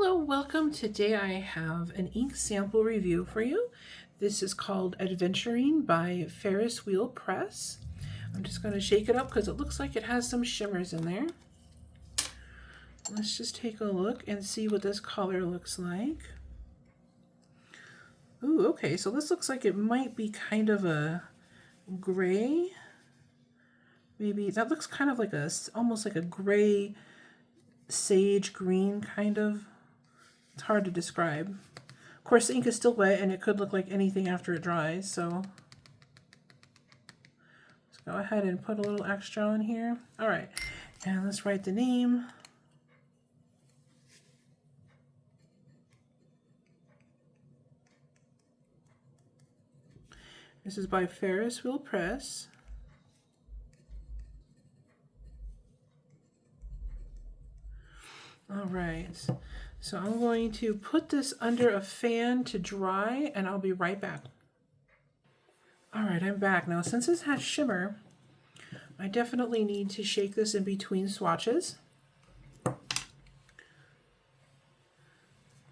Hello, welcome. Today I have an ink sample review for you. This is called Adventurine by Ferris Wheel Press. I'm just going to shake it up because it looks like it has some shimmers in there. Let's just take a look and see what this color looks like. Ooh, okay, so this looks like it might be kind of a gray. Maybe that looks kind of like almost like a gray sage green kind of. It's hard to describe. Of course, the ink is still wet and it could look like anything after it dries, so let's go ahead and put a little extra on here. All right, and let's write the name. This is by Ferris Wheel Press. All right, so I'm going to put this under a fan to dry and I'll be right back. All right, I'm back. Now, since this has shimmer, I definitely need to shake this in between swatches.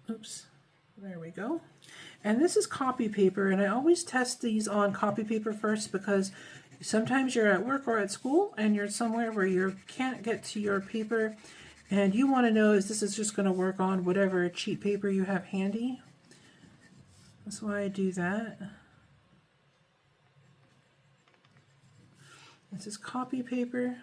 Oops, there we go. And this is copy paper, and I always test these on copy paper first because sometimes you're at work or at school and you're somewhere where you can't get to your paper and you want to know if this is just going to work on whatever cheap paper you have handy. That's why I do that. This is copy paper.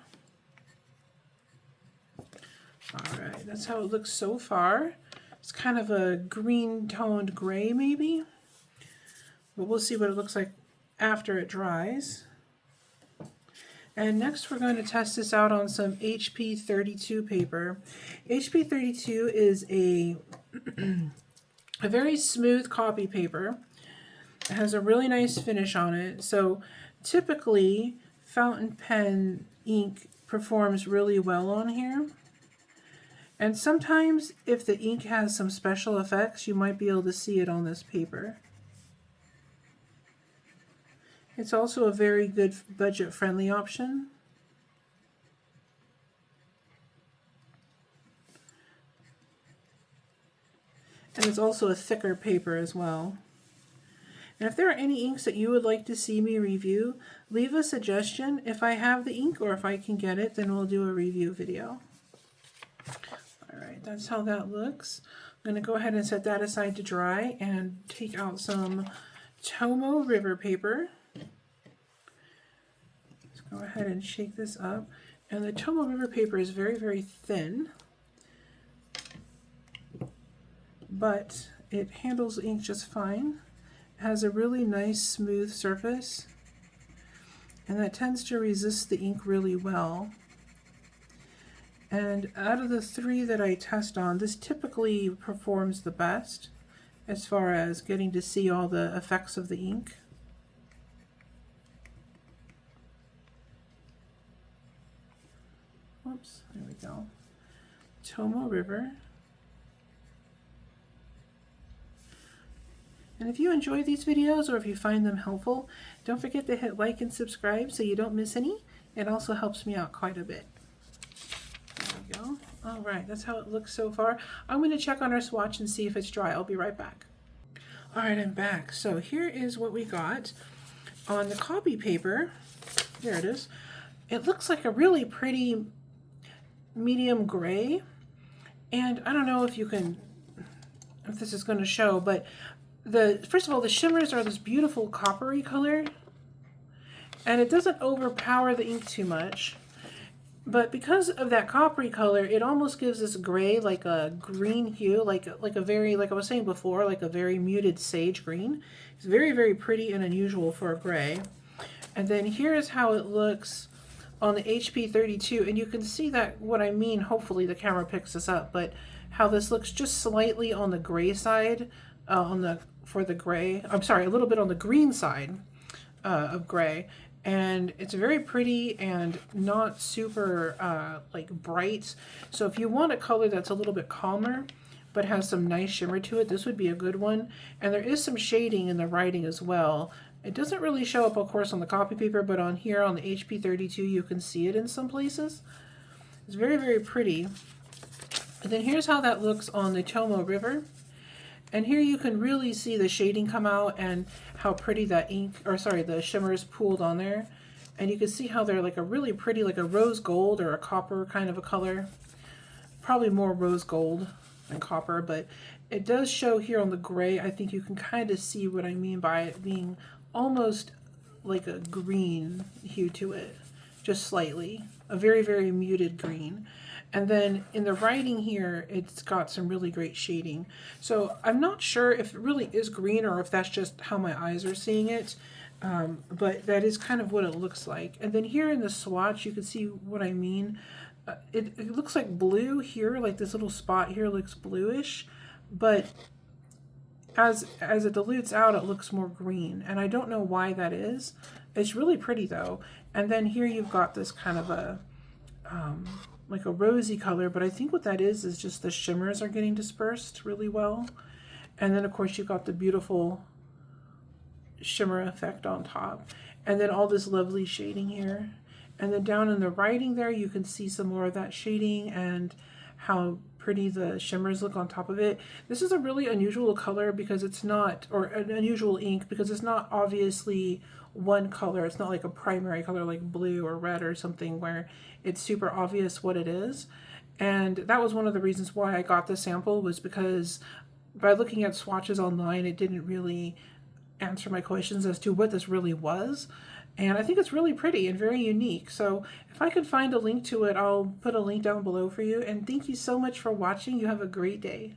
All right, that's how it looks so far. It's kind of a green toned gray maybe, but we'll see what it looks like after it dries. And next we're going to test this out on some HP 32 paper. HP 32 is a very smooth copy paper. It has a really nice finish on it. So typically fountain pen ink performs really well on here. And sometimes if the ink has some special effects, you might be able to see it on this paper. It's also a very good budget-friendly option. And it's also a thicker paper as well. And if there are any inks that you would like to see me review, leave a suggestion. If I have the ink or if I can get it, then we'll do a review video. All right, that's how that looks. I'm going to go ahead and set that aside to dry and take out some Tomo River paper. Go ahead and shake this up. And the Tomo River paper is very, very thin, but it handles the ink just fine. It has a really nice smooth surface, and that tends to resist the ink really well. And out of the three that I test on, this typically performs the best as far as getting to see all the effects of the ink. Oops, there we go. Tomo River. And if you enjoy these videos or if you find them helpful, don't forget to hit like and subscribe so you don't miss any. It also helps me out quite a bit. There we go. All right, that's how it looks so far. I'm going to check on our swatch and see if it's dry. I'll be right back. All right, I'm back. So here is what we got on the copy paper. There it is. It looks like a really pretty medium gray, and I don't know if this is going to show, but first of all, the shimmers are this beautiful coppery color, and it doesn't overpower the ink too much, but because of that coppery color, it almost gives this gray like a green hue, like a very, like I was saying before, like a very muted sage green. It's very, very pretty and unusual for a gray. And then here's how it looks on the HP 32, and you can see that what I mean. Hopefully the camera picks this up, but how this looks just slightly on the gray side, for the gray. I'm sorry, a little bit on the green side of gray, and it's very pretty and not super like bright. So if you want a color that's a little bit calmer but has some nice shimmer to it, this would be a good one. And there is some shading in the writing as well. It doesn't really show up, of course, on the copy paper, but on here on the HP 32, you can see it in some places. It's very, very pretty. And then here's how that looks on the Tomo River. And here you can really see the shading come out and how pretty that ink, or sorry, the shimmer is pooled on there. And you can see how they're like a really pretty, like a rose gold or a copper kind of a color. Probably more rose gold than copper, but it does show here on the gray. I think you can kind of see what I mean by it being almost like a green hue to it, just slightly. A very, very muted green. And then in the writing here, it's got some really great shading. So I'm not sure if it really is green or if that's just how my eyes are seeing it. But that is kind of what it looks like. And then here in the swatch, you can see what I mean. It looks like blue here, like this little spot here looks bluish, but as it dilutes out, it looks more green. And I don't know why that is. It's really pretty though. And then here you've got this kind of a, like a rosy color, but I think what that is just the shimmers are getting dispersed really well. And then of course you've got the beautiful shimmer effect on top. And then all this lovely shading here. And then down in the writing there, you can see some more of that shading and how pretty the shimmers look on top of it. This is a really unusual color because it's not, or an unusual ink because it's not obviously one color. It's not like a primary color like blue or red or something where it's super obvious what it is. And that was one of the reasons why I got the sample, was because by looking at swatches online, it didn't really answer my questions as to what this really was. And I think it's really pretty and very unique. So if I could find a link to it, I'll put a link down below for you. And thank you so much for watching. You have a great day.